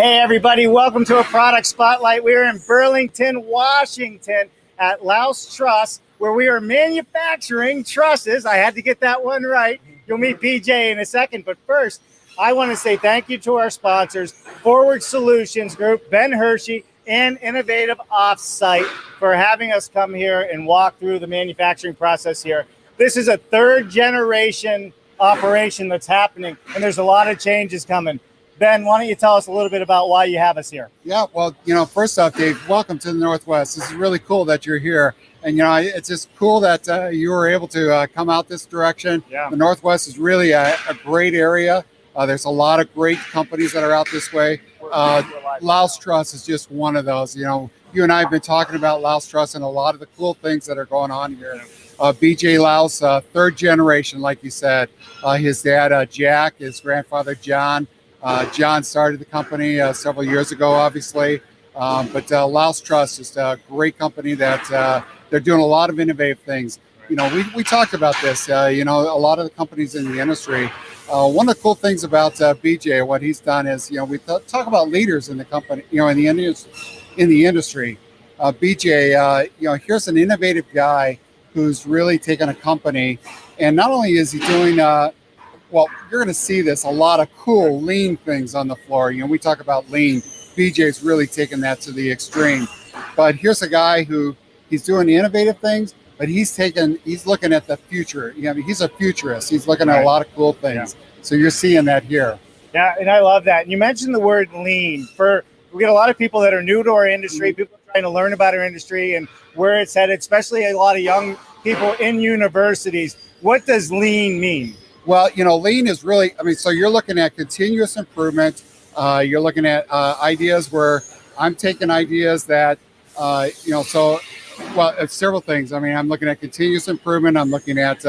Hey everybody, welcome to a product spotlight. We're in Burlington, Washington at Laos Truss, where we are manufacturing trusses. I had to get that one right. You'll meet BJ in a second, but first, I want to say thank you to our sponsors, Forward Solutions Group, Ben Hershey, and Innovative Offsite for having us come here and walk through the manufacturing process here. This is a third generation operation that's happening, and there's a lot of changes coming. Ben, why don't you tell us a little bit about why you have us here? Yeah, well, first off, Dave, welcome to the Northwest. This is really cool that you're here. And, it's just cool that you were able to come out this direction. Yeah. The Northwest is really a great area. There's a lot of great companies that are out this way. Laos Truss is just one of those. You and I have been talking about Laos Truss and a lot of the cool things that are going on here. BJ Louws, third generation, like you said. His dad, Jack, his grandfather, John. John started the company several years ago, obviously, but Laos Truss is a great company that they're doing a lot of innovative things. We talked about this, a lot of the companies in the industry. One of the cool things about BJ, what he's done is, we talk about leaders in the company, in the industry. BJ, here's an innovative guy who's really taken a company, and not only is he doing well, you're going to see this, a lot of cool lean things on the floor. We talk about lean. BJ's really taken that to the extreme. But here's a guy who he's doing innovative things, but he's looking at the future. He's a futurist. He's looking at a lot of cool things. Yeah. So you're seeing that here. Yeah, and I love that. And you mentioned the word lean. We get a lot of people that are new to our industry, people trying to learn about our industry and where it's headed, especially a lot of young people in universities. What does lean mean? Well, lean is really, so you're looking at continuous improvement. You're looking at ideas where I'm taking ideas that, it's several things. I'm looking at continuous improvement. I'm looking at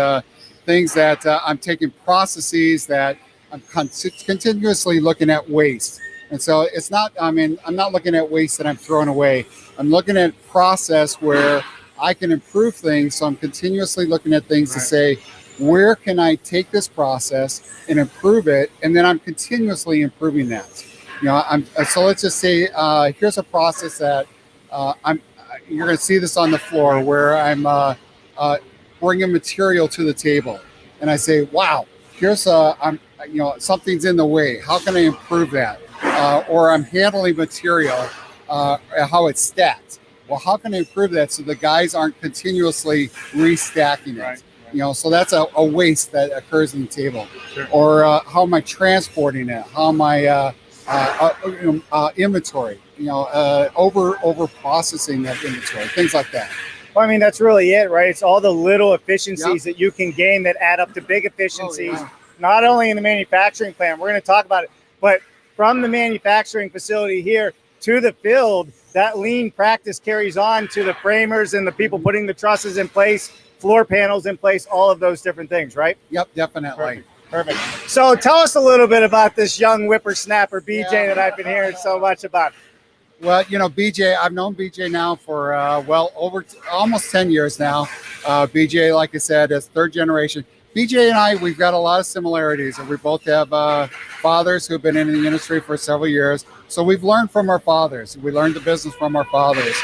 things that I'm taking processes that I'm continuously looking at waste. And so it's not, I'm not looking at waste that I'm throwing away. I'm looking at process where I can improve things. So I'm continuously looking at things to say, where can I take this process and improve it? And then I'm continuously improving that. So let's just say, here's a process that you're going to see this on the floor where I'm bringing material to the table. And I say, wow, here's something's in the way. How can I improve that? Or I'm handling material, how it's stacked. Well, how can I improve that so the guys aren't continuously restacking it? Right. So that's a waste that occurs in the table. Sure. Or how am I transporting it? How am I inventory? Over processing that inventory, things like that. Well, that's really it, right? It's all the little efficiencies that you can gain that add up to big efficiencies, not only in the manufacturing plant. We're going to talk about it, but from the manufacturing facility here to the field, that lean practice carries on to the framers and the people putting the trusses in place, floor panels in place, all of those different things, right? Yep, definitely. Perfect. So tell us a little bit about this young whippersnapper, BJ, that I've been hearing so much about. Well, BJ, I've known BJ now for, over almost 10 years now. BJ, like I said, is third generation. BJ and I, we've got a lot of similarities. We both have fathers who've been in the industry for several years. So we've learned from our fathers. We learned the business from our fathers.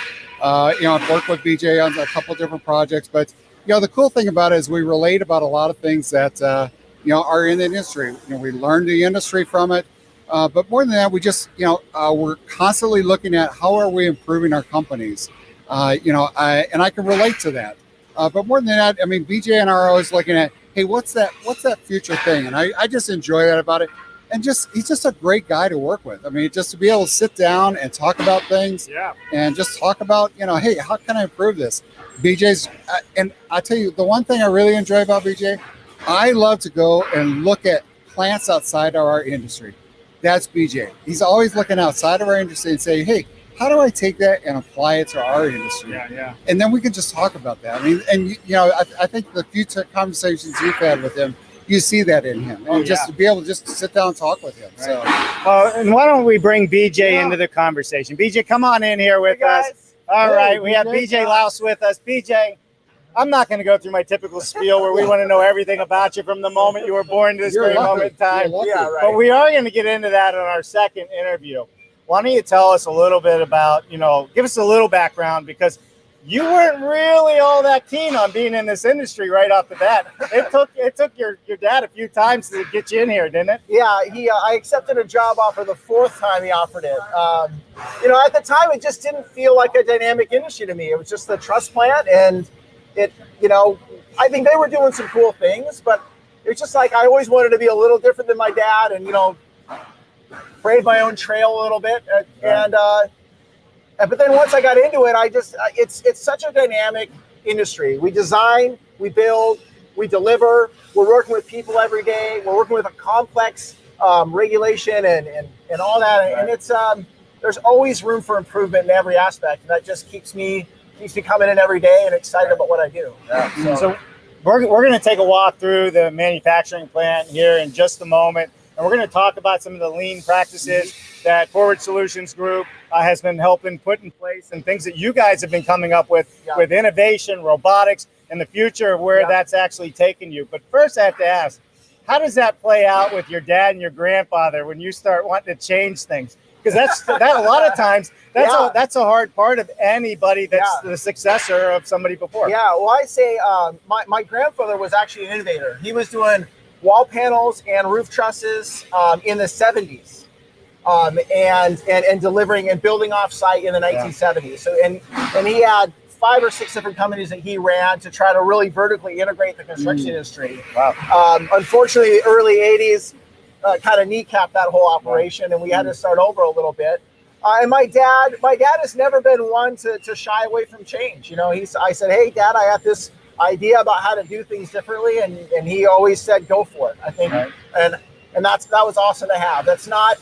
I've worked with BJ on a couple of different projects, but the cool thing about it is we relate about a lot of things that, are in the industry. We learn the industry from it. But more than that, we just, we're constantly looking at how are we improving our companies, and I can relate to that. But more than that, BJ and I are always looking at, hey, what's that future thing? And I just enjoy that about it. And he's just a great guy to work with. Just to be able to sit down and talk about things and just talk about, hey, how can I improve this? BJ's, and I tell you, the one thing I really enjoy about BJ, I love to go and look at plants outside of our industry. That's BJ. He's always looking outside of our industry and saying, hey, how do I take that and apply it to our industry? Yeah. And then we can just talk about that. I think the few conversations you've had with him, you see that in him. And just to be able to just sit down and talk with him. Right. So, and why don't we bring BJ into the conversation? BJ, come on in here with us. All right, we have BJ Louws with us. BJ, I'm not going to go through my typical spiel where we want to know everything about you from the moment you were born to this very moment in time. Yeah, right. But we are going to get into that in our second interview. why don't you tell us a little bit about, give us a little background, because you weren't really all that keen on being in this industry right off the bat. It took your dad a few times to get you in here, didn't it? Yeah, I accepted a job offer the fourth time he offered it. At the time, it just didn't feel like a dynamic industry to me. It was just the truss plant, and I think they were doing some cool things, but it was just like I always wanted to be a little different than my dad, and brave my own trail a little bit, but then once I got into it, it's such a dynamic industry. We design, we build, we deliver. We're working with people every day. We're working with a complex regulation and all that. Right. And it's there's always room for improvement in every aspect. And that just keeps me coming in every day and excited about what I do. Yeah. So we're going to take a walk through the manufacturing plant here in just a moment. And we're going to talk about some of the lean practices that Forward Solutions Group has been helping put in place, and things that you guys have been coming up with innovation, robotics, and the future of where that's actually taking you. But first I have to ask, how does that play out with your dad and your grandfather when you start wanting to change things? Because that a lot of times, that's a hard part of anybody that's the successor of somebody before. Yeah, well, I say my grandfather was actually an innovator. He was doing wall panels and roof trusses in the 70s, and delivering and building offsite in the 1970s. So and he had 5 or 6 different companies that he ran to try to really vertically integrate the construction industry. Wow. Unfortunately, the early 80s kind of kneecapped that whole operation, and we had to start over a little bit. And my dad has never been one to shy away from change. I said, hey, Dad, I have this idea about how to do things differently, and he always said go for it. I think and that was awesome to have. That's not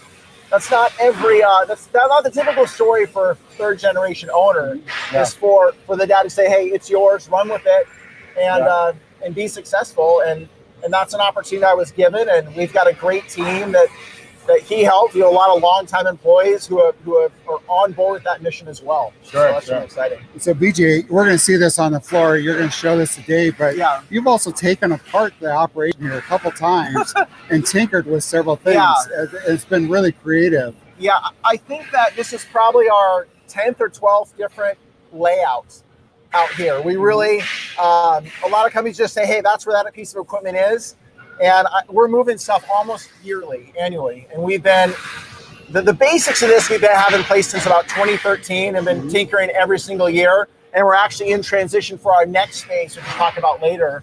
the typical story for a third generation owner. Is for the dad to say, hey, it's yours, run with it, and be successful, and that's an opportunity I was given, and we've got a great team that he helped. A lot of longtime employees who are on board with that mission as well. Sure, so that's really exciting. So BJ, we're going to see this on the floor. You're going to show this today, but you've also taken apart the operation here a couple times and tinkered with several things. Yeah. It's been really creative. Yeah, I think that this is probably our 10th or 12th different layouts out here. We really, a lot of companies just say, hey, that's where that piece of equipment is. And we're moving stuff almost annually. And we've been, the basics of this we've been having in place since about 2013 and been tinkering every single year. And we're actually in transition for our next phase, which we'll talk about later,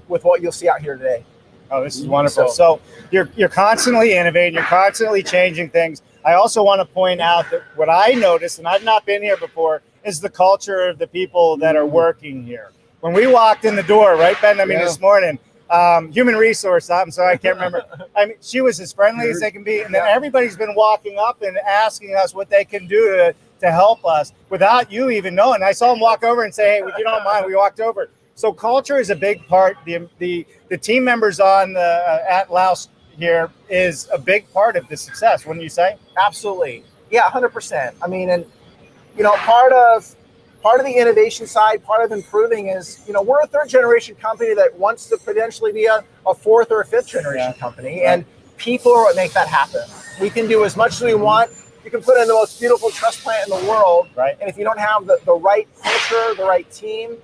with what you'll see out here today. Oh, this is wonderful. So you're constantly innovating, you're constantly changing things. I also want to point out that what I noticed, and I've not been here before, is the culture of the people that are working here. When we walked in the door, right, Ben? This morning, human resource, I'm sorry, I can't remember. She was as friendly as they can be. And then everybody's been walking up and asking us what they can do to help us without you even knowing. I saw them walk over and say, hey, if you don't mind, we walked over. So culture is a big part. The team members on at Laos here is a big part of the success, wouldn't you say? Absolutely. Yeah, 100%. Part of the innovation side, part of improving is, we're a third generation company that wants to potentially be a fourth or a fifth generation company. And people are what make that happen. We can do as much as we want. You can put in the most beautiful truss plant in the world. Right. And if you don't have the right culture, the right team,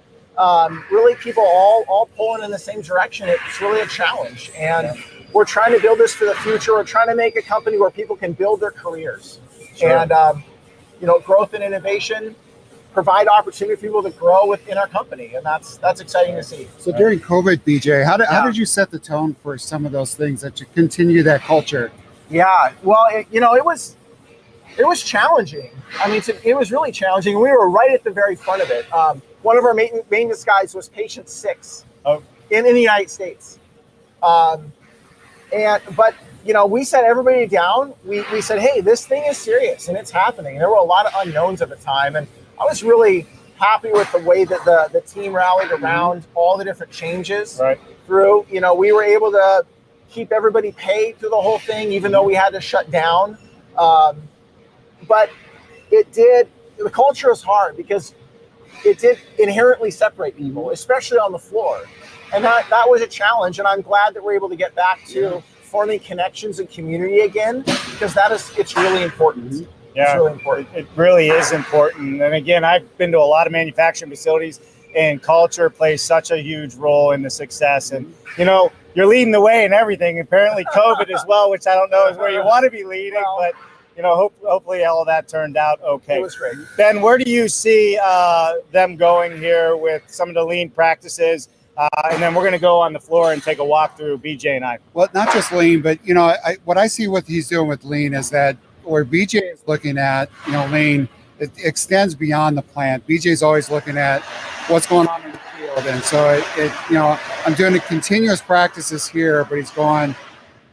really people all pulling in the same direction, it's really a challenge. And we're trying to build this for the future. We're trying to make a company where people can build their careers. And, growth and innovation provide opportunity for people to grow within our company, and that's exciting to see. So during COVID, BJ, how did you set the tone for some of those things that you continue that culture? Yeah, well, it was challenging. It was really challenging. We were right at the very front of it. One of our maintenance guys was patient 6 in the United States, but we set everybody down. We said, hey, this thing is serious and it's happening. There were a lot of unknowns at the time, and I was really happy with the way that the team rallied around all the different changes through. We were able to keep everybody paid through the whole thing, even though we had to shut down. But the culture is hard because it did inherently separate people, especially on the floor. And that was a challenge. And I'm glad that we're able to get back to forming connections and community again, because it's really important. Yeah, it's really important. It really is important. And again, I've been to a lot of manufacturing facilities, and culture plays such a huge role in the success. And, you know, you're leading the way in everything. Apparently COVID as well, which I don't know is where you want to be leading, but, you know, hopefully all of that turned out okay. It was great. Ben, where do you see them going here with some of the lean practices? And then we're going to go on the floor and take a walk through, BJ and I. Well, not just lean, but, you know, what I see what he's doing with lean is that where BJ is looking at, you know, lean, it extends beyond the plant. BJ's always looking at what's going on in the field. And so you know, I'm doing the continuous practices here, but he's going,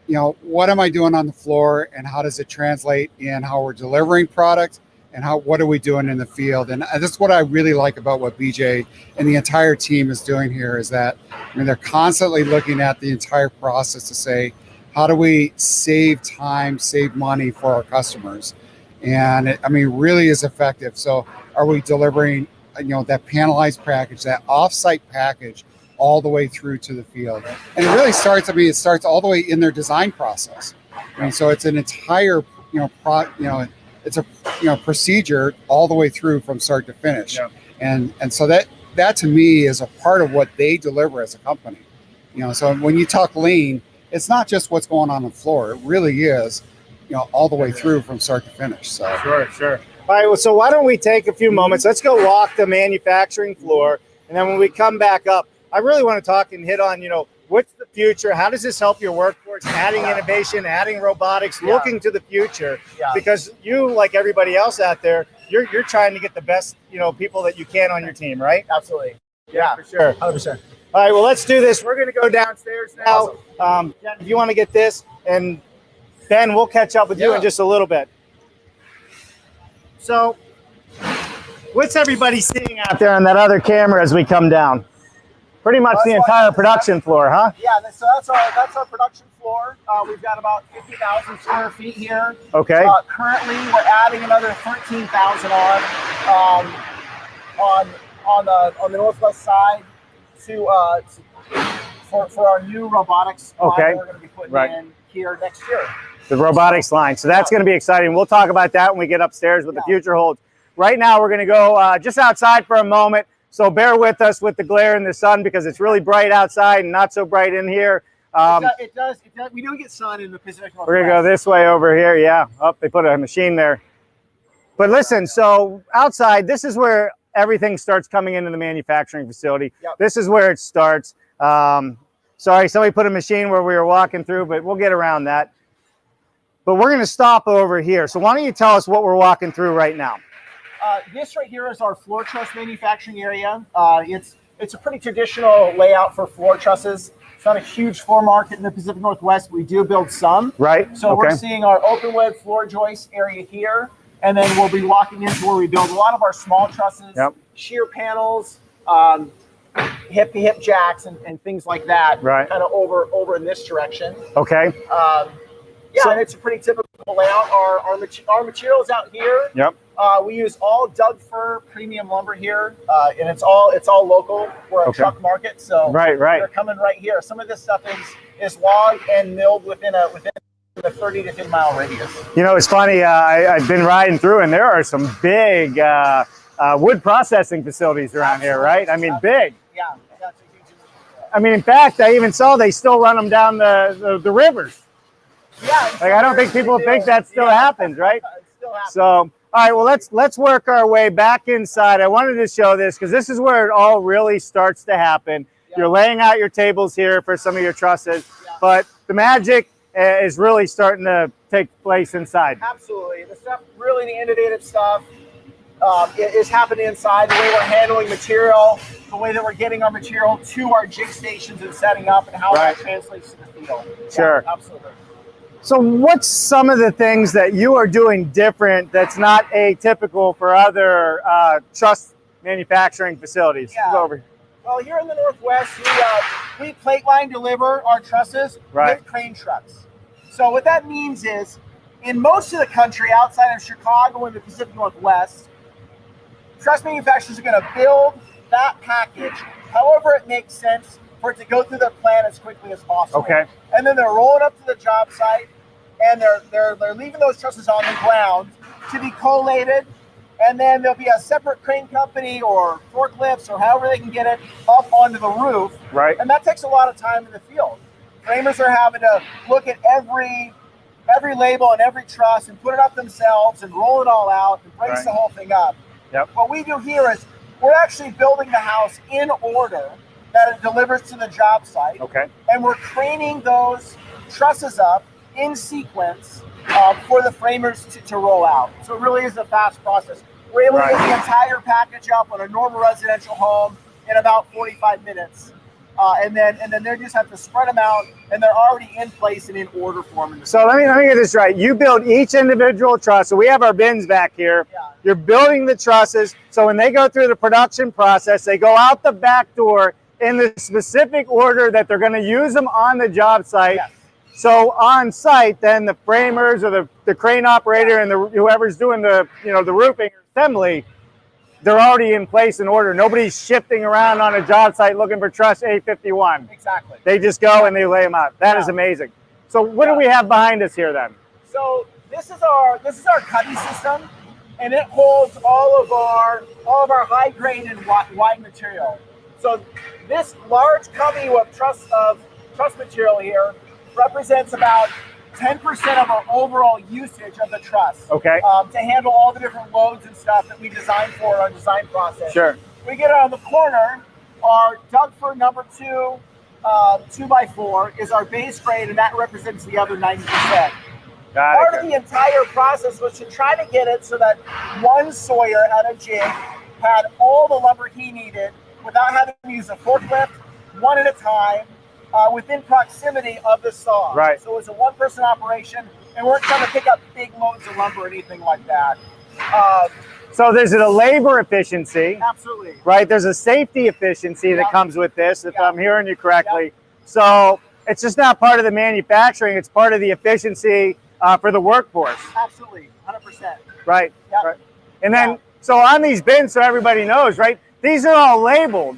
you know, what am I doing on the floor and how does it translate in how we're delivering products and what are we doing in the field? And that's what I really like about what BJ and the entire team is doing here is that, I mean, they're constantly looking at the entire process to say, how do we save time, save money for our customers? And it, I mean, really is effective. So are we delivering, you know, that panelized package, that offsite package all the way through to the field? And it really starts, I mean, it starts all the way in their design process. I mean, so it's an entire, it's a, procedure all the way through from start to finish. Yeah. And so that to me is a part of what they deliver as a company. You know, so when you talk lean, it's not just what's going on the floor. It really is, you know, all the way through from start to finish. So Sure. All right, well, so why don't we take a few moments? Let's go walk the manufacturing floor. And then when we come back up, I really want to talk and hit on, you know, what's the future? How does this help your workforce? Adding innovation, adding robotics, looking to the future. Because you, like everybody else out there, you're trying to get the best, you know, people that you can on your team, right? Absolutely. Yeah, for sure. 100%. All right, well, let's do this. We're going to go downstairs now. Awesome. Jen, if you want to get this, and Ben, we'll catch up with you in just a little bit. So, what's everybody seeing out there on that other camera as we come down? Pretty much the entire production floor, huh? Yeah, so that's our production floor. We've got about 50,000 square feet here. Okay. Currently, we're adding another 13,000 on the northwest side for our new robotics line that we're going to be putting in here next year. The robotics line. So that's going to be exciting. We'll talk about that when we get upstairs, what the future holds. Right now, we're going to go just outside for a moment. So bear with us with the glare in the sun because it's really bright outside and not so bright in here. It does. We do get sun in the Pacific Northwest. We're going to go this way over here. Yeah. Oh, they put a machine there. But listen, so outside, this is where everything starts coming into the manufacturing facility. Yep. This is where it starts. Sorry, somebody put a machine where we were walking through, but we'll get around that. But we're going to stop over here. So why don't you tell us what we're walking through right now? This right here is our floor truss manufacturing area. It's a pretty traditional layout for floor trusses. It's not a huge floor market in the Pacific Northwest. We do build some. Right. So we're seeing our open web floor joist area here. And then we'll be walking into where we build a lot of our small trusses, shear panels, hip jacks, and things like that. Right. Kind of over in this direction. Okay. And it's a pretty typical layout. Our materials out here. Yep. We use all Doug fir premium lumber here, and it's all local. We're a truck market, so they're coming right here. Some of this stuff is logged and milled within a 30 to 50 mile radius. You know, it's funny. I've been riding through, and there are some big wood processing facilities around here, right? I mean, big. Yeah, that's a huge. I mean, in fact, I even saw they still run them down the rivers. Yeah. Like I don't think people think that still happens, right? It still happens. So, all right, well, let's work our way back inside. I wanted to show this because this is where it all really starts to happen. Yeah. You're laying out your tables here for some of your trusses, but the magic is really starting to take place inside. Absolutely. The stuff, really the innovative stuff is happening inside. The way we're handling material, the way that we're getting our material to our jig stations and setting up and how that translates to the field. Sure. Yeah, absolutely. So what's some of the things that you are doing different that's not atypical for other truss manufacturing facilities? Yeah. Go over here. Well, here in the Northwest, we plate line deliver our trusses with crane trucks. So what that means is, in most of the country outside of Chicago and the Pacific Northwest, truss manufacturers are going to build that package however it makes sense for it to go through their plant as quickly as possible. Okay. And then they're rolling up to the job site, and they're leaving those trusses on the ground to be collated. And then there'll be a separate crane company or forklifts or however they can get it up onto the roof. Right. And that takes a lot of time in the field. Framers are having to look at every label and every truss and put it up themselves and roll it all out and brace the whole thing up. Yep. What we do here is we're actually building the house in order that it delivers to the job site. Okay. And we're craning those trusses up in sequence for the framers to roll out. So it really is a fast process. We're able to get the entire package up on a normal residential home in about 45 minutes. And then they just have to spread them out, and they're already in place and in order form. So let me get this right. You build each individual truss. So we have our bins back here. Yeah. You're building the trusses. So when they go through the production process, they go out the back door in the specific order that they're going to use them on the job site. Yes. So on site, then the framers or the crane operator and whoever's doing the the roofing assembly, they're already in place in order. Nobody's shifting around on a job site looking for truss 851. Exactly. They just go and they lay them out. That is amazing. So what do we have behind us here then? So this is our cubby system, and it holds all of our high grade and wide material. So this large cubby of truss material here represents about 10% of our overall usage of the truss. Okay. To handle all the different loads and stuff that we design for our design process. Sure. We get on the corner, our Dougford number 2 2x4 is our base grade, and that represents the other 90%. Part of the entire process was to try to get it so that one sawyer at a jig had all the lumber he needed without having to use a forklift, one at a time, within proximity of the saw. Right. So it was a one-person operation, and we weren't trying to pick up big loads of lumber or anything like that. So there's a labor efficiency. Absolutely. Right? There's a safety efficiency that comes with this, if I'm hearing you correctly. So it's just not part of the manufacturing, it's part of the efficiency for the workforce. Absolutely, 100%. Right. Yep. Right. And then, so on these bins, so everybody knows, right? These are all labeled.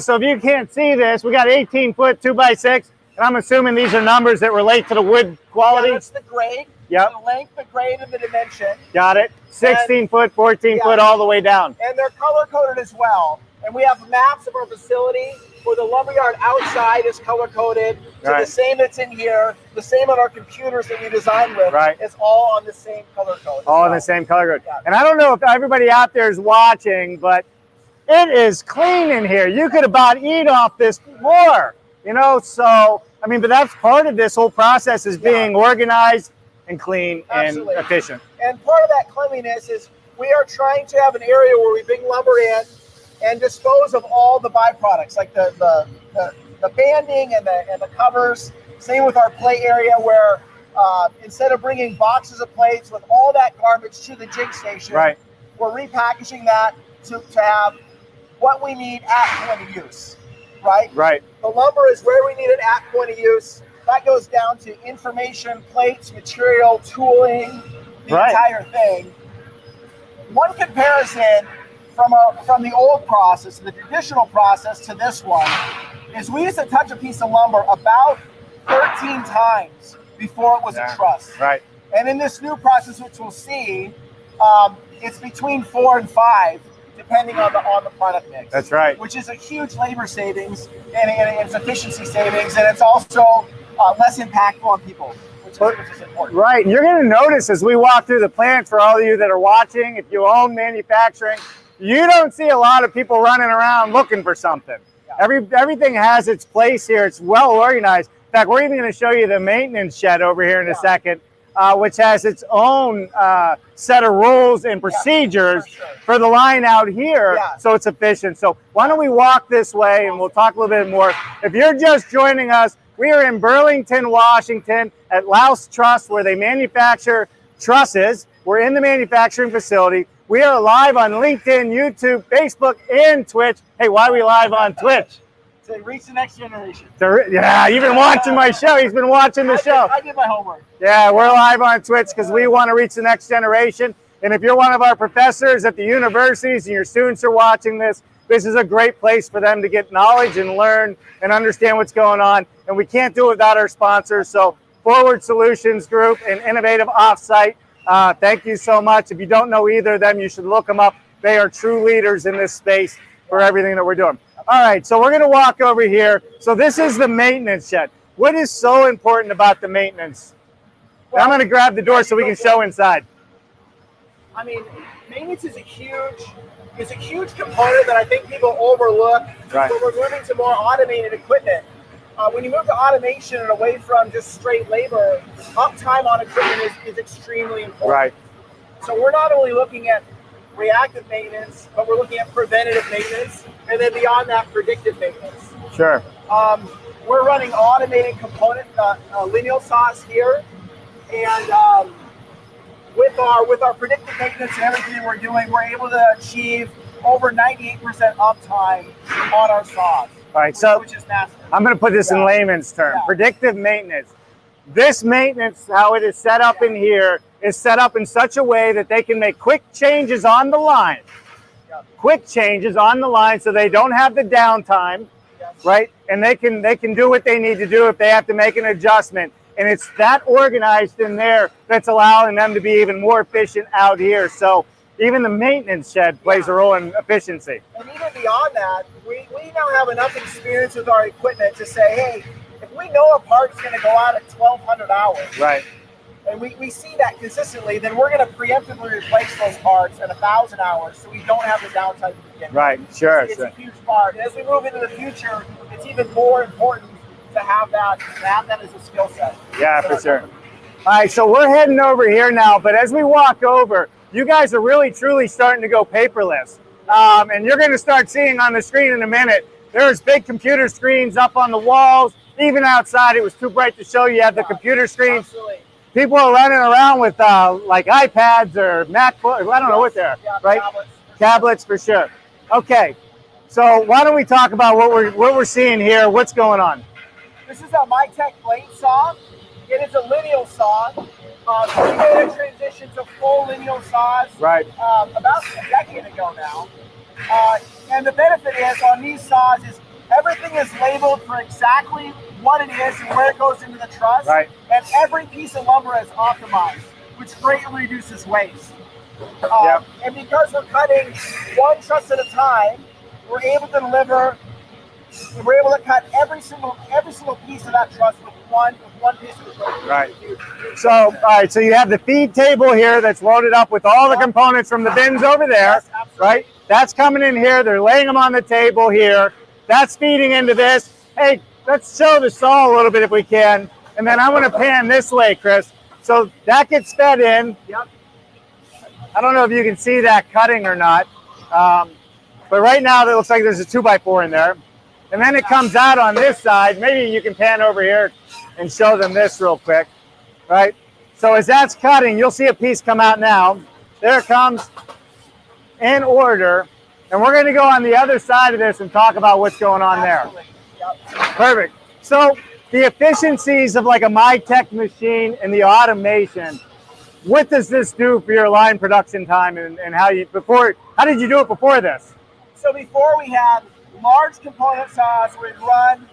So if you can't see this, we got 18-foot 2x6, and I'm assuming these are numbers that relate to the wood quality. Yeah, that's the grade. Yep. The length, the grade, and the dimension. Got it. 16-foot, 14-foot, all the way down. And they're color-coded as well. And we have maps of our facility where the lumberyard outside is color-coded. So the same that's in here, the same on our computers that we design with, it's all on the same color code. All in the same color code. Yeah. And I don't know if everybody out there is watching, but it is clean in here. You could about eat off this floor, So, I mean, but that's part of this whole process is being organized and clean and efficient. And part of that cleanliness is we are trying to have an area where we bring lumber in and dispose of all the byproducts, like the banding and the covers. Same with our plate area where instead of bringing boxes of plates with all that garbage to the jig station, we're repackaging that to have what we need at point of use, right? Right. The lumber is where we need it at point of use. That goes down to information, plates, material, tooling, the entire thing. One comparison from the old process, the traditional process, to this one is we used to touch a piece of lumber about 13 times before it was a truss. Right. And in this new process, which we'll see, it's between 4 and 5, depending on the product mix. That's right. Which is a huge labor savings and it's efficiency savings, and it's also less impactful on people, which is important. Right. You're going to notice as we walk through the plant, for all of you that are watching, if you own manufacturing, you don't see a lot of people running around looking for something. Yeah. Everything has its place here. It's well organized. In fact, we're even going to show you the maintenance shed over here in a second, which has its own set of rules and procedures for the line out here, so it's efficient. So why don't we walk this way and we'll talk a little bit more. If you're just joining us, we are in Burlington, Washington at Laos Truss, where they manufacture trusses. We're in the manufacturing facility. We are live on LinkedIn, YouTube, Facebook, and Twitch. Hey, why are we live on Twitch? To reach the next generation. You've been watching my show. He's been watching the show. I did my homework. Yeah, we're live on Twitch because we want to reach the next generation. And if you're one of our professors at the universities and your students are watching this, this is a great place for them to get knowledge and learn and understand what's going on. And we can't do it without our sponsors. So Forward Solutions Group and Innovative Offsite, thank you so much. If you don't know either of them, you should look them up. They are true leaders in this space for everything that we're doing. All right, so we're going to walk over here. So this is the maintenance shed. What is so important about the maintenance? Well, I'm going to grab the door so we can show inside. I mean, maintenance is a huge component that I think people overlook. Right. So we're moving to more automated equipment. When you move to automation and away from just straight labor, uptime on equipment is extremely important. Right. So we're not only looking at reactive maintenance, but we're looking at preventative maintenance, and then beyond that, predictive maintenance. Sure. We're running automated component lineal saws here, and with our predictive maintenance and everything we're doing, we're able to achieve over 98% uptime on our saws. All right, so which is massive. I'm going to put this in layman's terms. Yeah. Predictive maintenance. This maintenance, how it is set up in here, is set up in such a way that they can make quick changes on the line. Yep. Quick changes on the line so they don't have the downtime, Yes. right? And they can do what they need to do if they have to make an adjustment. And it's that organized in there that's allowing them to be even more efficient out here. So even the maintenance shed plays a role in efficiency. And even beyond that, we now have enough experience with our equipment to say, hey, if we know a part's going to go out at 1,200 hours, Right. and we see that consistently, then we're going to preemptively replace those parts at 1,000 hours so we don't have the downtime to begin with. Right, sure. It's a huge part. And as we move into the future, it's even more important to have that as a skill set. Yeah, for sure. All right, so we're heading over here now, but as we walk over, you guys are really, truly starting to go paperless. And you're going to start seeing on the screen in a minute, there's big computer screens up on the walls. Even outside, it was too bright to show you had the computer screens. Absolutely. People are running around with like iPads or MacBooks. I don't know what they're, right? Tablets for sure. Okay, so why don't we talk about what we're seeing here? What's going on? This is a MyTech blade saw. It is a lineal saw. We made a transition to full lineal saws Right. About a decade ago now. And the benefit is on these saws is everything is labeled for exactly what it is and where it goes into the truss. Right. And every piece of lumber is optimized, which greatly reduces waste. Yep. And because we're cutting one truss at a time, we're able to cut every single piece of that truss with one piece of equipment. Right. So, all right, so you have the feed table here that's loaded up with all the components from the bins over there, Yes, absolutely. right? That's coming in here. They're laying them on the table here. That's feeding into this. Hey, let's show the saw a little bit if we can. And then I'm going to pan this way, Chris. So that gets fed in. Yep. I don't know if you can see that cutting or not. But right now, it looks like there's a 2x4 in there. And then it comes out on this side. Maybe you can pan over here and show them this real quick, right? So as that's cutting, you'll see a piece come out now. There it comes in order. And we're going to go on the other side of this and talk about what's going on there. Yep. Perfect. So the efficiencies of like a MyTech machine and the automation, what does this do for your line production time and how did you do it before this? So before we had large component saws, we'd run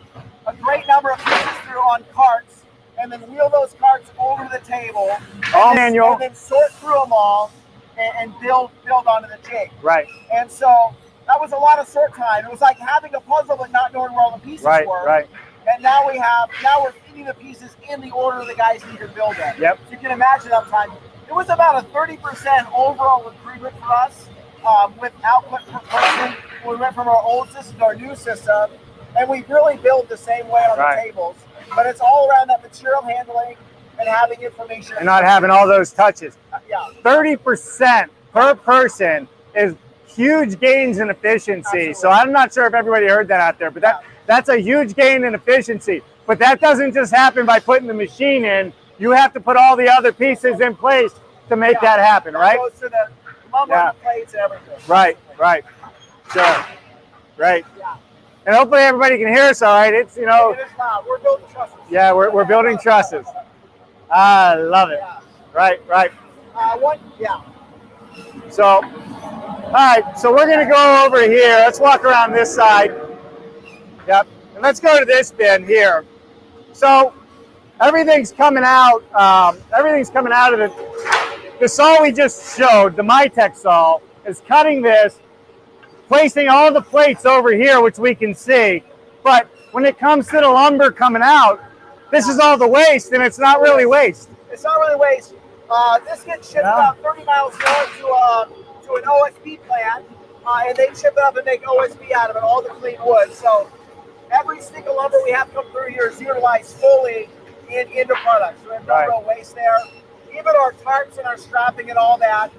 a great number of pieces through on carts and then wheel those carts over to the table. All manual. And then sort through them all and build onto the jig. Right. And so that was a lot of sort time. It was like having a puzzle but not knowing where all the pieces were. Right. And now we're feeding the pieces in the order the guys need to build them. Yep. So you can imagine uptime. It was about a 30% overall improvement for us with output per person. We went from our old system to our new system, and we really build the same way on the tables. But it's all around that material handling and having information. And not having all those touches. Yeah. 30% per person is huge gains in efficiency. Absolutely. So I'm not sure if everybody heard that out there, but that's a huge gain in efficiency. But that doesn't just happen by putting the machine in. You have to put all the other pieces in place to make that happen, right? Goes to the lumber, the plates, and everything. Right. Sure. Right. Yeah. And hopefully everybody can hear us all right. It's, It is loud. We're building trusses. Yeah, we're building trusses. I love it. Yeah. Right. Yeah. So All right, so we're gonna go over here. Let's walk around this side. Yep, and let's go to this bin here. So everything's coming out. Everything's coming out of the saw we just showed. The Mytech saw is cutting this, placing all the plates over here, which we can see. But when it comes to the lumber coming out, this is all the waste, and it's not really waste. It's not really waste. This gets shipped about 30 miles north to an OSB plant, and they ship it up and make OSB out of it, all the clean wood. So every stick of lumber we have come through here is utilized fully into products. So there's no real waste there. Even our tarps and our strapping and all that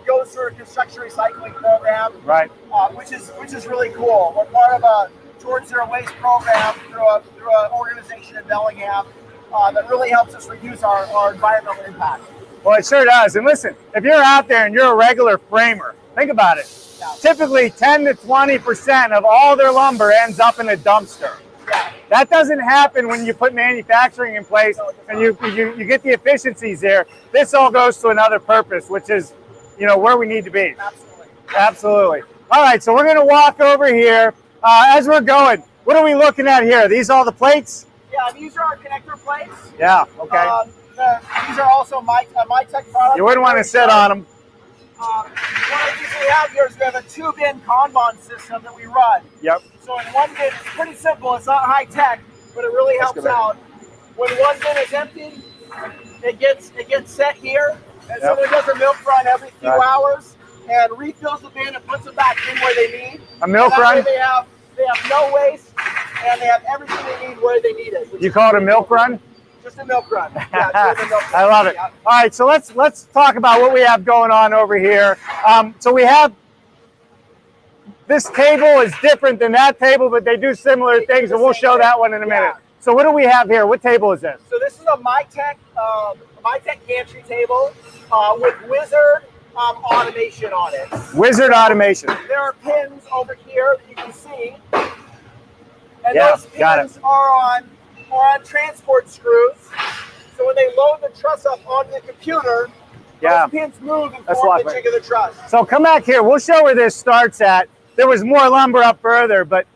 goes through a construction recycling program, Right. Which is really cool. We're part of a Towards Zero Waste program through an organization in Bellingham that really helps us reduce our environmental impact. Well, it sure does. And listen, if you're out there and you're a regular framer, think about it. Yeah. Typically 10 to 20% of all their lumber ends up in a dumpster. Yeah. That doesn't happen when you put manufacturing in place and you get the efficiencies there. This all goes to another purpose, which is, where we need to be. Absolutely. Absolutely. All right, so we're going to walk over here. As we're going, what are we looking at here? These all the plates? Yeah, these are our connector plates. Yeah, okay. These are also Mytech products. You wouldn't want to sit on them. What we have here is we have a 2-bin Kanban system that we run. Yep. So in one bin, it's pretty simple. It's not high tech, but it really helps out. When one bin is empty, it gets set here, and someone does a milk run every few hours and refills the bin and puts them back in where they need. A milk run? They have no waste, and they have everything they need where they need it. You call it a milk run? Just a milk run. Yeah, just a milk run. I love it. Yeah. All right, so let's talk about what we have going on over here. So we have this table is different than that table, but they do similar things, and we'll show that one in a minute. So what do we have here? What table is this? So this is a Mytech gantry table with Wizard automation on it. Wizard automation. There are pins over here that you can see, and those pins are on transport screws. So when they load the truss up onto the computer, those pins move and form the jig of the truss. So come back here. We'll show where this starts at. There was more lumber up further, but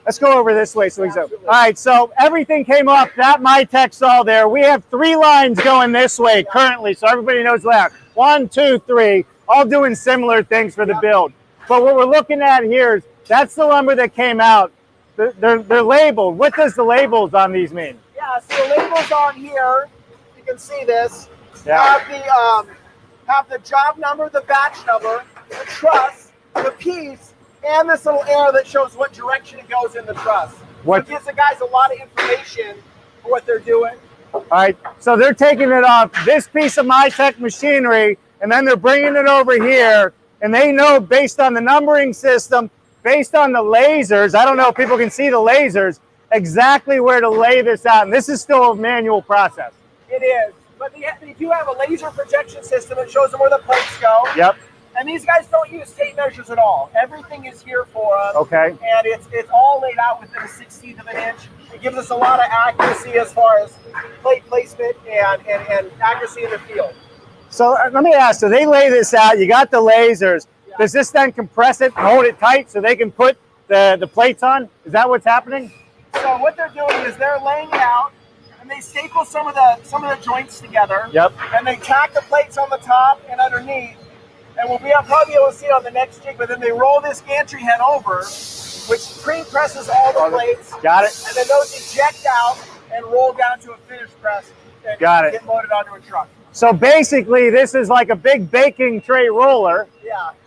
let's go over this way. So we go. All right, so everything came off that Mytech saw there. We have 3 lines going this way currently, so everybody knows that. 1, 2, 3, all doing similar things for the build. But what we're looking at here is that's the lumber that came out. They're labeled. What does the labels on these mean? Yeah, so the labels on here, you can see this, Yeah. have the job number, the batch number, the truss, the piece, and this little arrow that shows what direction it goes in the truss. So it gives the guys a lot of information for what they're doing. All right, so they're taking it off this piece of Mytech machinery, and then they're bringing it over here, and they know based on the numbering system, based on the lasers, I don't know if people can see the lasers, exactly where to lay this out. And this is still a manual process. It is, but they do have a laser projection system that shows them where the plates go. Yep. And these guys don't use tape measures at all. Everything is here for us. Okay. And it's all laid out within a 1/16 of an inch. It gives us a lot of accuracy as far as plate placement and accuracy in the field. So let me ask, so they lay this out, you got the lasers. Yeah. Does this then compress it and hold it tight so they can put the plates on? Is that what's happening? So what they're doing is they're laying it out, and they staple some of the joints together. Yep. And they tack the plates on the top and underneath. And we'll probably be able to see it on the next jig, but then they roll this gantry head over, which pre-presses all the plates. Got it. And then those eject out and roll down to a finish press and get loaded onto a truck. So basically, this is like a big baking tray roller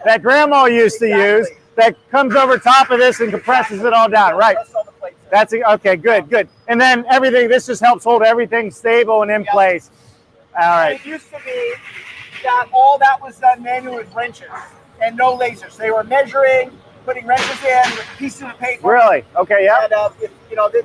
that Grandma used to use that comes over top of this and compresses it all down, right? That's okay, good. And then everything, this just helps hold everything stable and in place. All right. It used to be that all that was done manually with wrenches and no lasers. They were measuring, putting wrenches in with pieces of paper. Really? Okay, yeah. And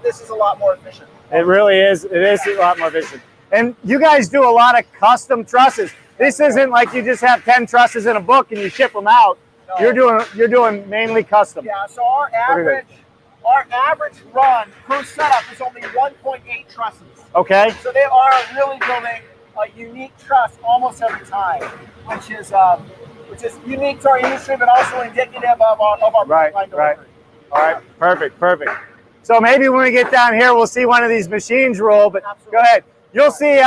this is a lot more efficient. It really is. It is a lot more efficient. And you guys do a lot of custom trusses. This isn't like you just have 10 trusses in a book and you ship them out. No. You're doing mainly custom. Yeah. So our average run per setup is only 1.8 trusses. Okay. So they are really building a unique truss almost every time, which is just unique to our industry, but also indicative of our pipeline delivery. All right, perfect. So maybe when we get down here, we'll see one of these machines roll, but Absolutely. Go ahead. You'll see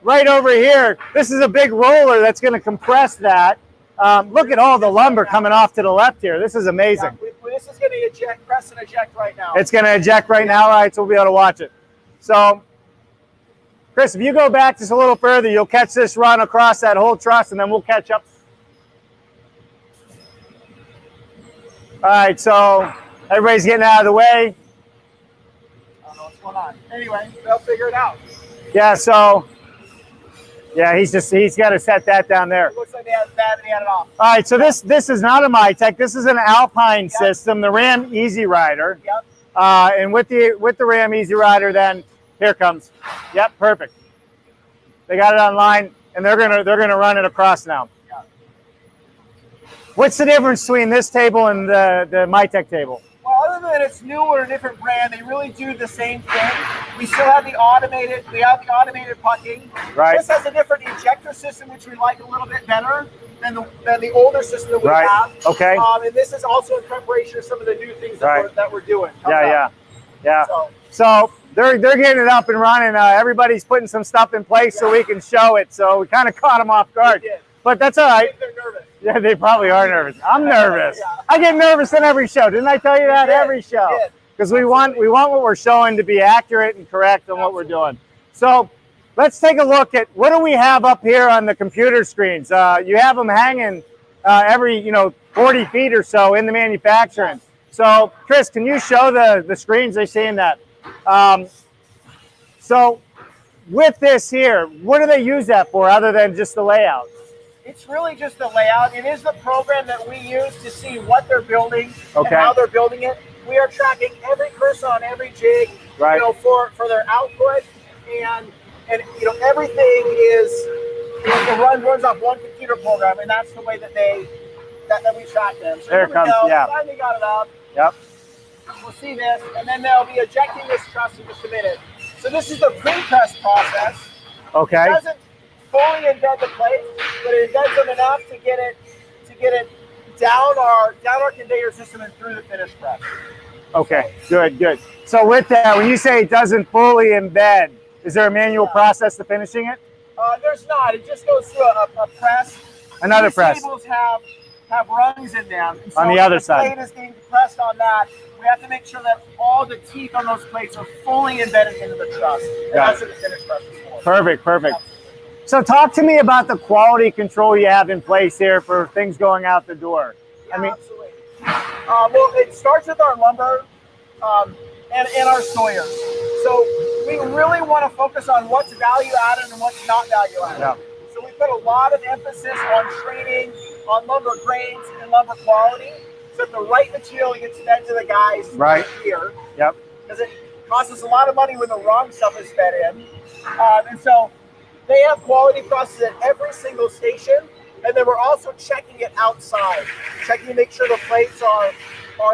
right over here, this is a big roller that's going to compress that. Look at all the lumber coming off to the left here. This is amazing. Yeah, this is going to eject, press and eject right now. It's going to eject right now, right? So we'll be able to watch it. So, Chris, if you go back just a little further, you'll catch this run across that whole truss, and then we'll catch up. All right, so everybody's getting out of the way. I don't know what's going on. Anyway, they'll figure it out. Yeah, so, yeah, he's got to set that down there. It looks like they had that and he had it off. All right, so this is not a MyTech. This is an Alpine system, the Ram Easy Rider. Yep. And with the Ram Easy Rider, then here it comes. Yep, perfect. They got it online, and they're gonna run it across now. Yeah. What's the difference between this table and the MyTech table? Well, other than it's newer, a different brand, they really do the same thing. We still have the automated pucking. Right. This has a different ejector system, which we like a little bit better than the older system that we have. Okay. And this is also in preparation of some of the new things that we're doing. Yeah. So they're getting it up and running. Everybody's putting some stuff in place so we can show it. So we kind of caught them off guard. We did. But that's all right. They're nervous. Yeah, they probably are nervous. I'm nervous. Yeah. I get nervous in every show. Didn't I tell you that? Every show. Because we want what we're showing to be accurate and correct on what we're doing. So let's take a look at what do we have up here on the computer screens. You have them hanging every 40 feet or so in the manufacturing. So Chris, can you show the screens? They're seeing that. So with this here, what do they use that for other than just the layout? It's really just the layout. It is the program that we use to see what they're building and Okay. how they're building it. We are tracking every person on every jig, Right. for their output, and everything is runs off one computer program, and that's the way that we track them. So There here it we comes, go. yeah. Finally got it up. Yep. We'll see this, and then they'll be ejecting this truss in just a minute. So this is the pre-press process. Okay. It doesn't fully embed the plate, but it embeds them enough to get it down our conveyor system and through the finished press. Okay. Good. So with that, when you say it doesn't fully embed, is there a manual process to finishing it? There's not. It just goes through a press. Another These press. tables have rungs in them. And so On the other if side. the plate is being pressed on that, we have to make sure that all the teeth on those plates are fully embedded into the truss. And Got that's it. what the finished press is for. Perfect. So talk to me about the quality control you have in place here for things going out the door. Yeah, absolutely. Well, it starts with our lumber and our sawyers. So we really want to focus on what's value added and what's not value added. Yeah. So we put a lot of emphasis on training, on lumber grades and lumber quality, so that the right material gets fed to the guys here. Yep. Because it costs us a lot of money when the wrong stuff is fed in. And so they have quality processes at every single station, and then we're also checking it outside, checking to make sure the plates are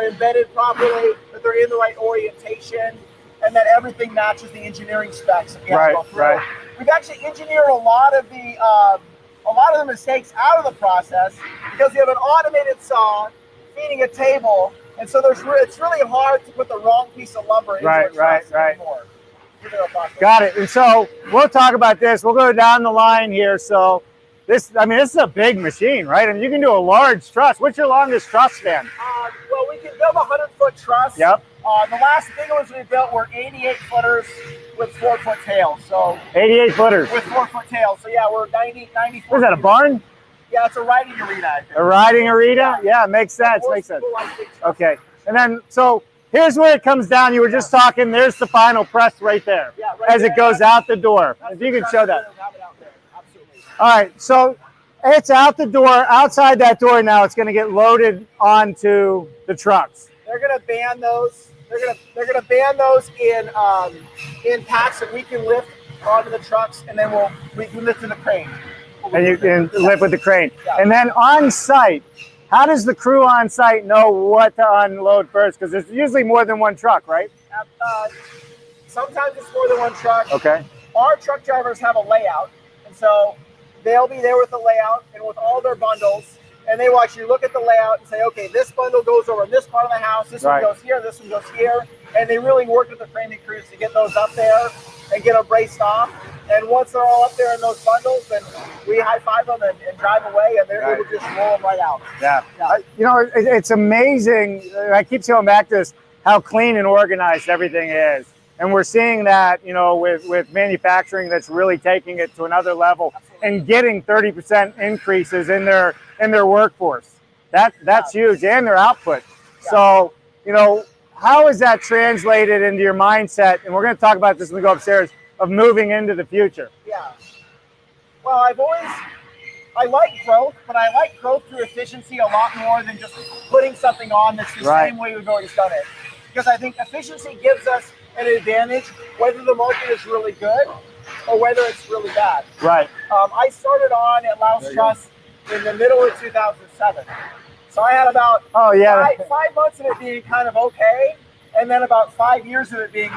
embedded properly, that they're in the right orientation, and that everything matches the engineering specs that we have to go through. Right. We've actually engineered a lot of the mistakes out of the process because we have an automated saw feeding a table, and so it's really hard to put the wrong piece of lumber into a truss anymore. Got it. And so we'll talk about this. We'll go down the line here. So this is a big machine, right? I mean, you can do a large truss. What's your longest truss span? Well, we can build a 100-foot truss. Yep. The last big ones we built were 88-footers with 4-foot tails. So 88 footers. with 4-foot tails. So yeah, we're 90. What is that, a barn? Yeah, it's a riding arena, I think. A riding arena? Yeah, makes sense. Most Makes sense. people like big trusses. Okay. And then, so here's where it comes down. You were just talking. There's the final press right there Yeah, right as there. it goes out the door. That's If you the can truss show we're that. gonna have it out there. Absolutely. All right. So it's out the door. Outside that door now, it's going to get loaded onto the trucks. They're gonna ban those. They're gonna ban those in packs that we can lift onto the trucks, and then we can lift in the crane. And you can lift with the crane. Yeah. And then on site, how does the crew on site know what to unload first? Because there's usually more than one truck, right? Sometimes it's more than one truck. Okay. Our truck drivers have a layout, and so they'll be there with the layout and with all their bundles, and they will actually look at the layout and say, okay, this bundle goes over this part of the house, this Right. one goes here, this one goes here, and they really work with the framing crews to get those up there and get them braced off. And once they're all up there in those bundles, then we high five them and drive away, and they're able to just roll them right out. Yeah. You know, it's amazing. I keep going back to this, how clean and organized everything is. And we're seeing that, you know, with manufacturing that's really taking it to another level and getting 30% increases in their workforce. That's huge, and their output. So, you know, how is that translated into your mindset? And we're going to talk about this when we go upstairs, of moving into the future. Yeah. Well, I like growth, but I like growth through efficiency a lot more than just putting something on that's the same way we've always done it. Because I think efficiency gives us an advantage whether the market is really good or whether it's really bad. Right. I started on at Laos Truss in the middle of 2007. So I had about 5 months of it being kind of okay, and then about 5 years of it being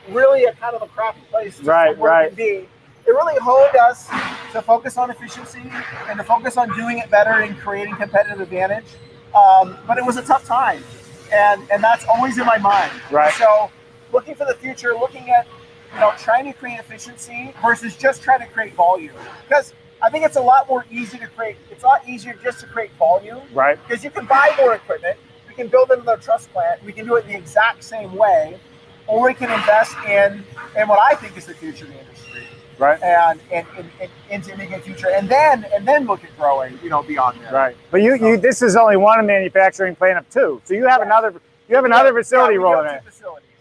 really a kind of a crappy place to work and be. It really honed us to focus on efficiency and to focus on doing it better and creating competitive advantage. But it was a tough time, and that's always in my mind. Right. So looking for the future, looking at, you know, trying to create efficiency versus just trying to create volume. Because I think it's a lot easier just to create volume. Right. Because you can buy more equipment, we can build another truss plant, we can do it the exact same way, or we can invest in what I think is the future of the industry. Right. And into making a future, and then look at growing, you know, beyond that. Right. But you this is only one manufacturing plant of two. So you have another facility rolling in.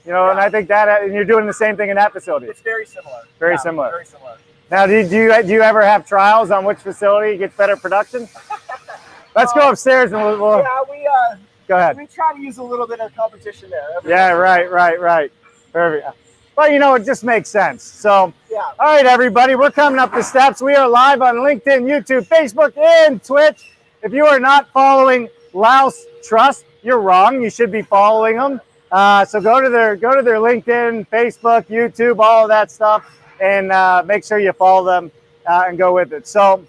You know, and I think and you're doing the same thing in that facility. It's very similar. Very similar. Very similar. Now, do you ever have trials on which facility gets better production? Let's go upstairs and we'll go ahead. We try to use a little bit of competition there. Right. Perfect. Well, you know, it just makes sense. So, yeah. All right, everybody, we're coming up the steps. We are live on LinkedIn, YouTube, Facebook, and Twitch. If you are not following Laos Truss, you're wrong. You should be following them. So go to their LinkedIn, Facebook, YouTube, all of that stuff, and make sure you follow them and go with it. So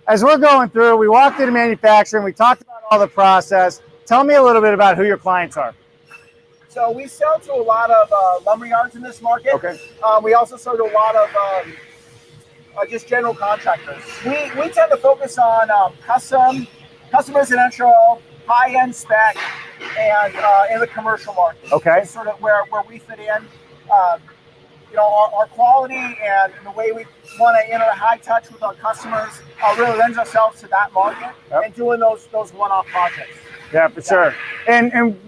as we're going through, we walked through the manufacturing, we talked about all the process. Tell me a little bit about who your clients are. So we sell to a lot of lumber yards in this market. Okay. We also sell to a lot of just general contractors. We tend to focus on custom residential, high-end spec, and in the commercial market. Okay. It's sort of where we fit in. You know, our quality and the way we want to enter high touch with our customers really lends ourselves to that market and doing those one-off projects. Yeah, for sure. And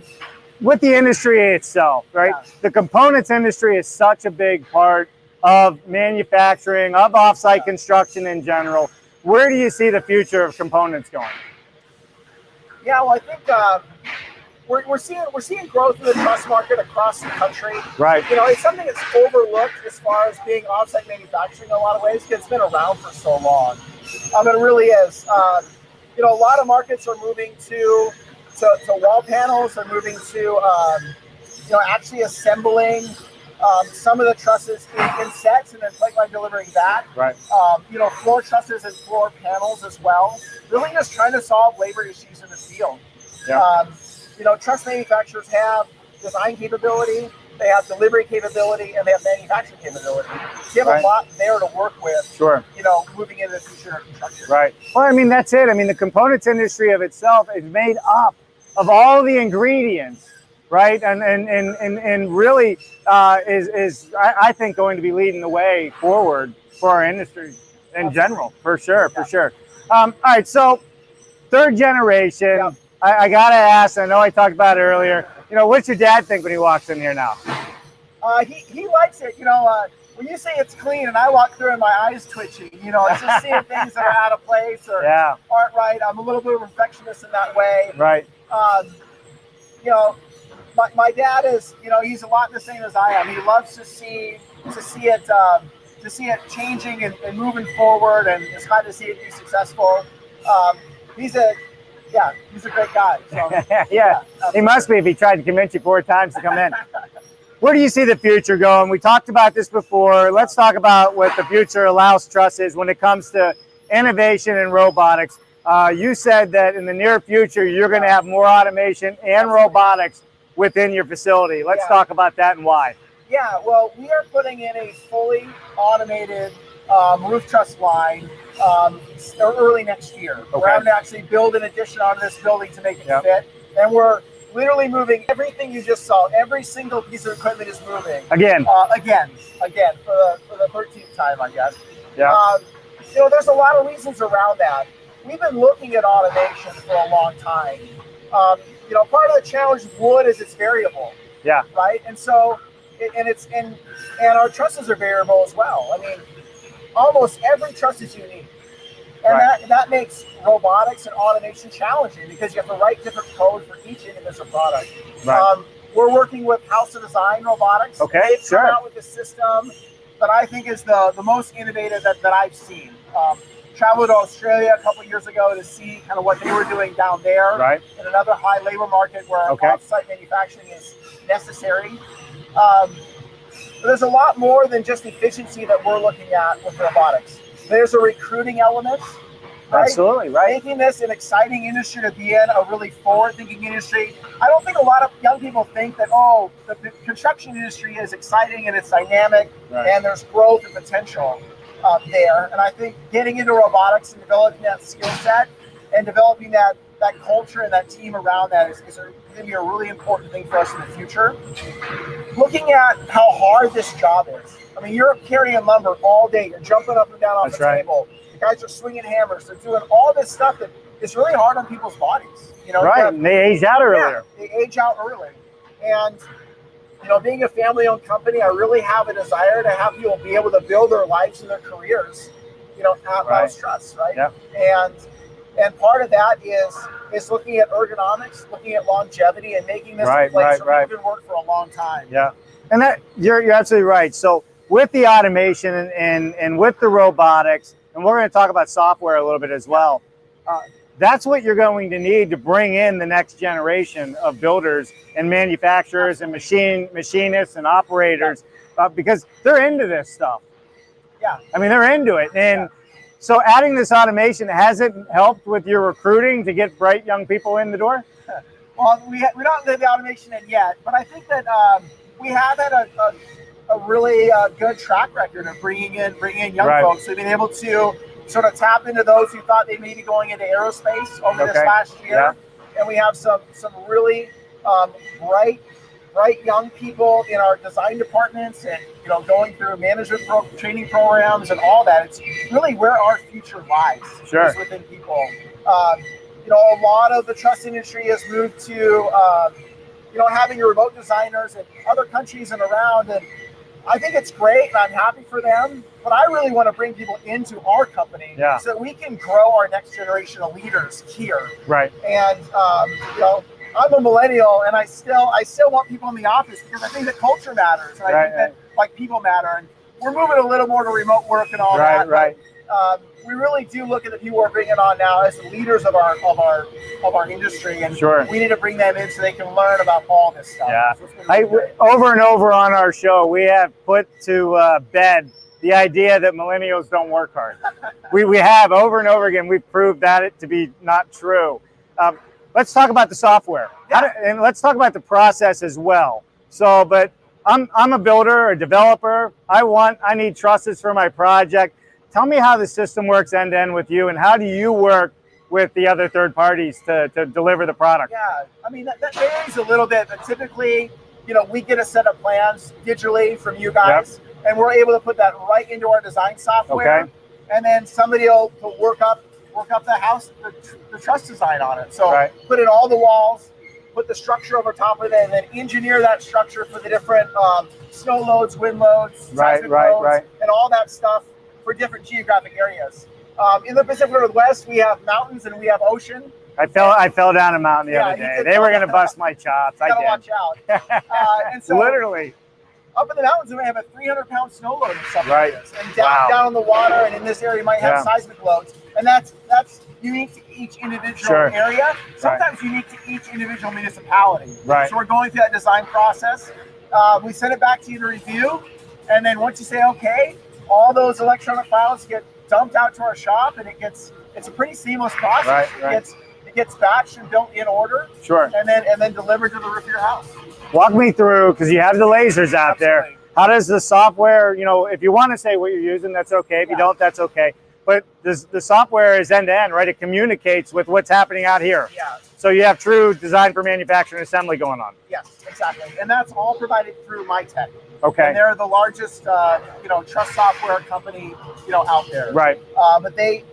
with the industry itself, right? Yeah. The components industry is such a big part of manufacturing, of offsite construction in general. Where do you see the future of components going? Yeah, well, I think we're seeing growth in the truss market across the country. Right. You know, it's something that's overlooked as far as being offsite manufacturing in a lot of ways because it's been around for so long. It really is. You know, a lot of markets are moving to wall panels. They're moving to you know, actually assembling some of the trusses in sets and then plate line delivering that. Right. You know, floor trusses and floor panels as well. Really just trying to solve labor issues in the field. Yeah. You know, truss manufacturers have design capability, they have delivery capability, and they have manufacturing capability. So you have a lot there to work with. Sure. You know, moving into the future of construction. Right. Well, I mean, that's it. I mean, the components industry of itself is made up of all the ingredients, right? And really is I think going to be leading the way forward for our industry in general, for sure. All right, so third generation. Yep. I gotta ask. I know I talked about it earlier. You know, what's your dad think when he walks in here now? He likes it. You know, when you say it's clean, and I walk through and my eyes twitching. You know, it's just seeing things that are out of place or aren't right. I'm a little bit of a perfectionist in that way. Right. You know, my dad is. You know, he's a lot the same as I am. He loves to see it changing and moving forward, and it's kind to see it be successful. He's a great guy. So, yeah, he must be if he tried to convince you 4 times to come in. Where do you see the future going? We talked about this before. Let's talk about what the future of Laos Truss is when it comes to innovation and robotics. You said that in the near future, you're going to have more automation and robotics within your facility. Let's talk about that and why. Yeah, well, we are putting in a fully automated roof truss line early next year. Okay. We're having to actually build an addition on this building to make it fit. And we're literally moving everything you just saw. Every single piece of equipment is moving. Again, for the 13th time, I guess. Yeah. You know, there's a lot of reasons around that. We've been looking at automation for a long time. You know, part of the challenge with wood is it's variable. Yeah. Right. And so, and our trusses are variable as well. I mean, almost every truss is unique. And that makes robotics and automation challenging because you have to write different code for each individual product. Right. We're working with House of Design Robotics. Okay, they've come out with a system that I think is the most innovative that I've seen. Traveled to Australia a couple years ago to see kind of what they were doing down there in another high labor market where offsite manufacturing is necessary. But there's a lot more than just efficiency that we're looking at with robotics. There's a recruiting element, right? Absolutely, right. Making this an exciting industry to be in, a really forward-thinking industry. I don't think a lot of young people think that, oh, the construction industry is exciting and it's dynamic and there's growth and potential there. And I think getting into robotics and developing that skill set and developing that culture and that team around that is going to be a really important thing for us in the future. Looking at how hard this job is. I mean, you're carrying lumber all day. You're jumping up and down off the table. The guys are swinging hammers. They're doing all this stuff that is really hard on people's bodies. You know, and they age out earlier. Yeah, they age out early. And, you know, being a family-owned company, I really have a desire to have people be able to build their lives and their careers, you know, at Laos Truss, right? Yeah. And part of that is looking at ergonomics, looking at longevity, and making this a place where we can work for a long time. Yeah, and that you're absolutely right. So with the automation and with the robotics, and we're going to talk about software a little bit as well, that's what you're going to need to bring in the next generation of builders and manufacturers and machinists and operators because they're into this stuff. Yeah, I mean, they're into it. And so adding this automation, has it helped with your recruiting to get bright young people in the door? Well, we don't have the automation in yet, but I think that we have had a really good track record of bringing in young folks. We've been able to sort of tap into those who thought they may be going into aerospace over this last year. And we have some really bright young people in our design departments and, you know, going through management training programs and all that. It's really where our future lies is within people. You know, a lot of the truss industry has moved to, you know, having remote designers in other countries and around. And I think it's great and I'm happy for them. But I really want to bring people into our company so that we can grow our next generation of leaders here. Right. And, you know, I'm a millennial, and I still want people in the office because I think that culture matters, and I think that like people matter, and we're moving a little more to remote work and all that. Right. But, we really do look at the people we're bringing on now as the leaders of our industry, and we need to bring them in so they can learn about all this stuff. Yeah. So over and over on our show, we have put to bed the idea that millennials don't work hard. we have over and over again. We've proved that to be not true. Let's talk about the software, and let's talk about the process as well. So, but I'm a builder, a developer. I need trusses for my project. Tell me how the system works end to end with you, and how do you work with the other third parties to deliver the product? Yeah, I mean that varies a little bit, but typically, you know, we get a set of plans digitally from you guys, and we're able to put that right into our design software, and then somebody will work up the house, the truss design on it. So put in all the walls, put the structure over top of it, and then engineer that structure for the different snow loads, wind loads, seismic loads, and all that stuff for different geographic areas. In the Pacific Northwest, we have mountains and we have ocean. I fell down a mountain the other day. They were going to bust my chops. I gotta watch out. And so literally, up in the mountains, we have a 300-pound snow load in some areas, and down on the water, and in this area, you might have seismic loads, and that's unique to each individual area. Sometimes unique to each individual municipality. So we're going through that design process. We send it back to you to review, and then once you say okay, all those electronic files get dumped out to our shop, and it gets it's a pretty seamless process. Right. It gets batched and built in order. Sure. And then delivered to the roof of your house. Walk me through, because you have the lasers out there. How does the software, if you want to say what you're using, that's okay. If you don't, that's okay. But the software is end-to-end, right? It communicates with what's happening out here. Yeah. So you have true design for manufacturing assembly going on. Yes, exactly. And that's all provided through MyTech. Okay. And they're the largest, Truss software company, out there. Right. But they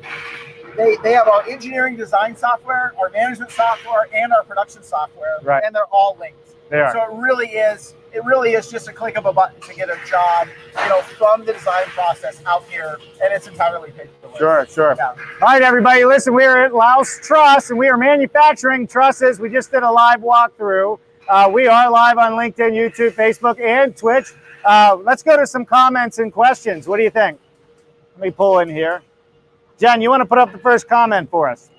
have our engineering design software, our management software, and our production software. Right. And they're all linked. They are. So it really is just a click of a button to get a job, from the design process out here, and it's entirely paperless. Sure. Yeah. All right, everybody, listen, we're at Laos Truss, and we are manufacturing trusses. We just did a live walkthrough. We are live on LinkedIn, YouTube, Facebook, and Twitch. Let's go to some comments and questions. What do you think? Let me pull in here. Jen, you want to put up the first comment for us?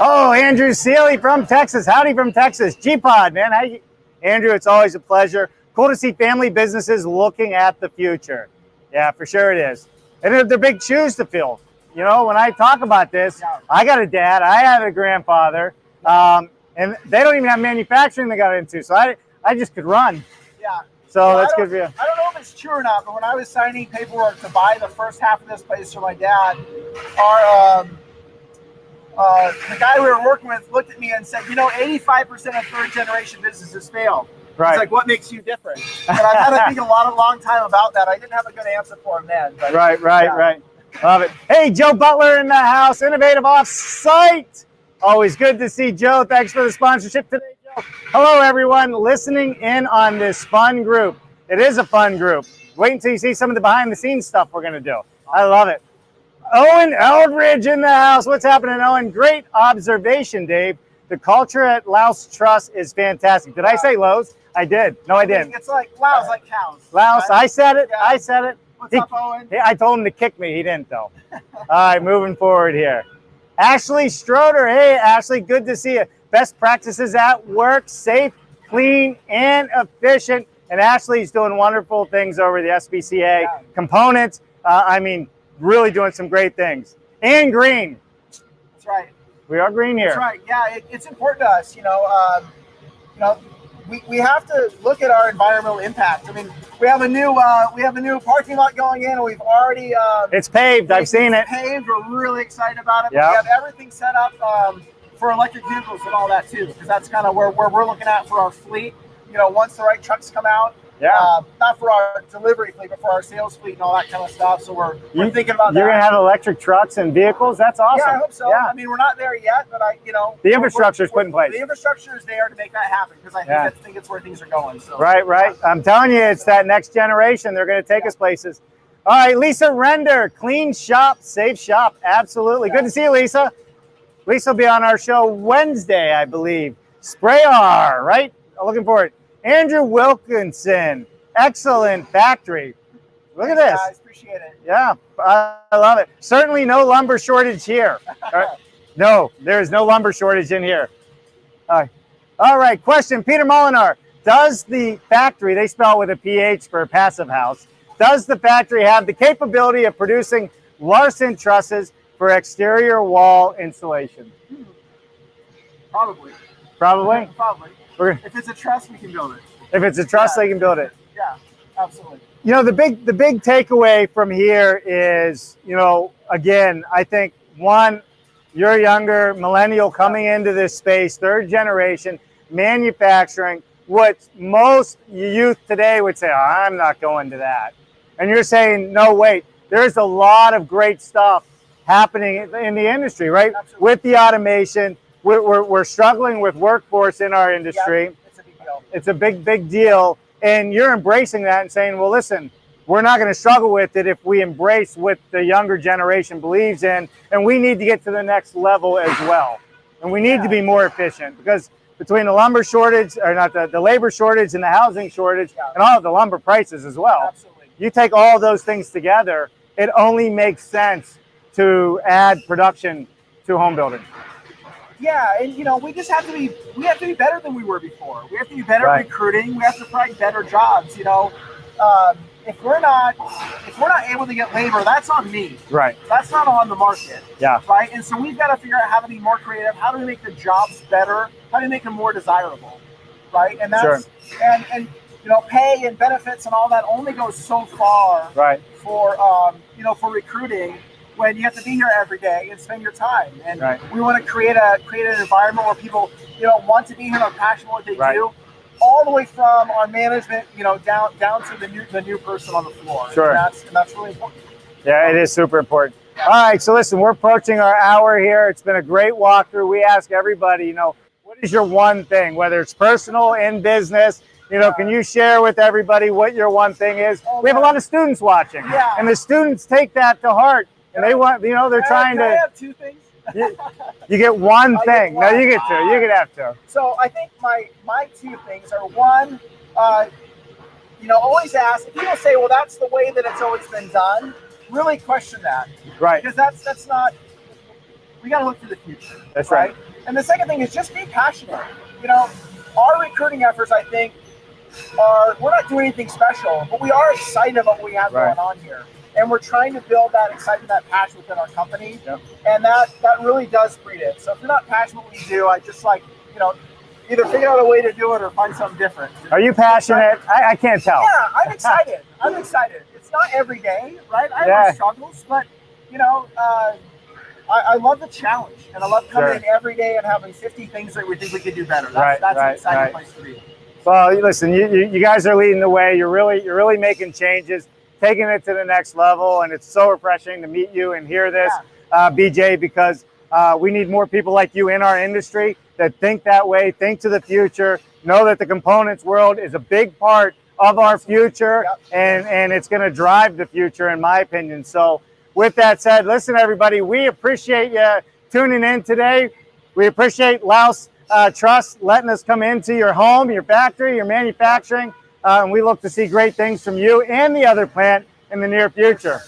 Oh, Andrew Seeley from Texas. Howdy from Texas. G-Pod, man. Andrew, it's always a pleasure. Cool to see family businesses looking at the future. Yeah, for sure it is. And they're big shoes to fill. When I talk about this, I got a dad, I have a grandfather, and they don't even have manufacturing they got into. So I just could run. Yeah. So that's good for you. I don't know if it's true or not, but when I was signing paperwork to buy the first half of this place for my dad, the guy we were working with looked at me and said, 85% of third generation businesses fail. Right. He's like, what makes you different? And I had to think a long time about that. I didn't have a good answer for him then. But, Right. Love it. Hey, Joe Butler in the house, Innovative Offsite. Always good to see Joe. Thanks for the sponsorship today, Joe. Hello, everyone listening in on this fun group. It is a fun group. Wait until you see some of the behind-the-scenes stuff we're going to do. I love it. Owen Eldridge in the house. What's happening, Owen? Great observation, Dave. The culture at Laos Truss is fantastic. Did I say Lowe's? I did. No, I didn't. It's like Laos, like cows. Laos, right? I said it. Yeah. I said it. What's up, Owen? I told him to kick me. He didn't, though. All right, moving forward here. Ashley Stroder. Hey, Ashley, good to see you. Best practices at work, safe, clean, and efficient. And Ashley's doing wonderful things over the SBCA components. Really doing some great things. And green. That's right. We are green here. That's right. Yeah, it's important to us. We have to look at our environmental impact. I mean, we have a new parking lot going in, and we've already it's paved. I've seen it. Paved. We're really excited about it. Yep. We have everything set up for electric vehicles and all that too, because that's kind of where we're looking at for our fleet. Once the right trucks come out. Yeah. Not for our delivery fleet, but for our sales fleet and all that kind of stuff. So we're thinking about that. You're going to have electric trucks and vehicles? That's awesome. Yeah, I hope so. Yeah. I mean, we're not there yet, but the infrastructure is put in place. The infrastructure is there to make that happen, because I think it's where things are going. So. Right. I'm telling you, it's that next generation. They're going to take us places. All right, Lisa Render, clean shop, safe shop. Absolutely. Good to see you, Lisa. Lisa will be on our show Wednesday, I believe. Sprayar, right? Looking forward. Andrew Wilkinson. Excellent factory. Look at this. Guys, appreciate it. Yeah, I love it. Certainly no lumber shortage here. No, there is no lumber shortage in here. All right, question. Peter Molinar. Does the factory, they spell it with a PH for passive house, does the factory have the capability of producing Larson trusses for exterior wall insulation? Probably. Probably? Probably. If it's a truss, we can build it. If it's a truss, they can build it. Yeah, absolutely. The big takeaway from here is, again, I think, one, you're a younger millennial coming into this space, third generation, manufacturing, what most youth today would say, I'm not going to that. And you're saying, no, wait, there's a lot of great stuff happening in the industry, right? Absolutely. With the automation, we're struggling with workforce in our industry. Yeah, it's a big deal. It's a big deal. And you're embracing that and saying, well, listen, we're not going to struggle with it if we embrace what the younger generation believes in, and we need to get to the next level as well. And we need to be more efficient, because between the lumber shortage, or not the labor shortage and the housing shortage, and all of the lumber prices as well. Absolutely. You take all those things together, it only makes sense to add production to home building. Yeah, and we just have to be better than we were before. We have to be better at recruiting. We have to provide better jobs. if we're not able to get labor, that's on me. Right. That's not on the market. Yeah. Right. And so we've got to figure out how to be more creative. How do we make the jobs better? How do we make them more desirable? Right. And that's and you know, pay and benefits and all that only goes so far. Right. For you know, for recruiting, when you have to be here every day and spend your time. And we want to create an environment where people, you know, want to be here and are passionate what they do. All the way from our management, you know, down to the new person on the floor. Sure. And that's really important. Yeah, it is super important. All right, so listen, we're approaching our hour here. It's been a great walkthrough. We ask everybody, you know, what is your one thing, whether it's personal, in business, you know, can you share with everybody what your one thing is? We have a lot of students watching, and the students take that to heart, and they want, you know, they're trying to. I have two things. You get one thing. No, you get two. You can have two. So I think my two things are, one, you know, always ask, if people say, well, that's the way that it's always been done, really question that. Right. Because that's not, we got to look to the future. That's right. And the second thing is just be passionate. You know, our recruiting efforts, I think, we're not doing anything special, but we are excited about what we have going on here. And we're trying to build that excitement, that passion within our company. And that really does breed it. So if you're not passionate what you do, I just like, you know, either figure out a way to do it or find something different. Are you passionate? I can't tell. Yeah, I'm excited. I'm excited. It's not every day, right? I have struggles, but, you know, I love the challenge. And I love coming in every day and having 50 things that we think we could do better. That's an exciting place to be. Well, listen, you guys are leading the way. You're really making changes, taking it to the next level, and it's so refreshing to meet you and hear this, BJ, because we need more people like you in our industry that think that way, think to the future, know that the components world is a big part of our future, and it's going to drive the future, in my opinion. So with that said, listen, everybody, we appreciate you tuning in today. We appreciate Laos Truss letting us come into your home, your factory, your manufacturing, and we look to see great things from you and the other plant in the near future.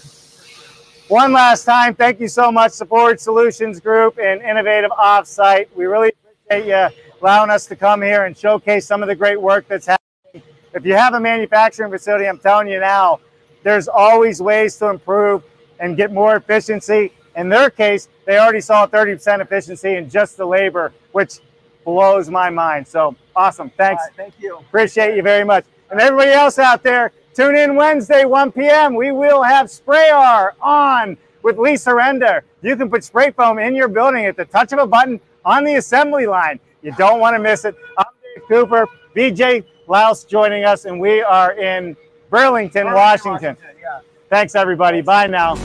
One last time, thank you so much, Support Solutions Group and Innovative Offsite. We really appreciate you allowing us to come here and showcase some of the great work that's happening. If you have a manufacturing facility, I'm telling you now, there's always ways to improve and get more efficiency. In their case, they already saw 30% efficiency in just the labor, which blows my mind. So awesome. Thanks. Thank you. Appreciate you very much. And everybody else out there, tune in Wednesday, 1 p.m. We will have Sprayar on with Lisa Render. You can put spray foam in your building at the touch of a button on the assembly line. You don't want to miss it. I'm Dave Cooper, BJ Louws joining us, and we are in Burlington, Washington. Thanks, everybody. Bye now.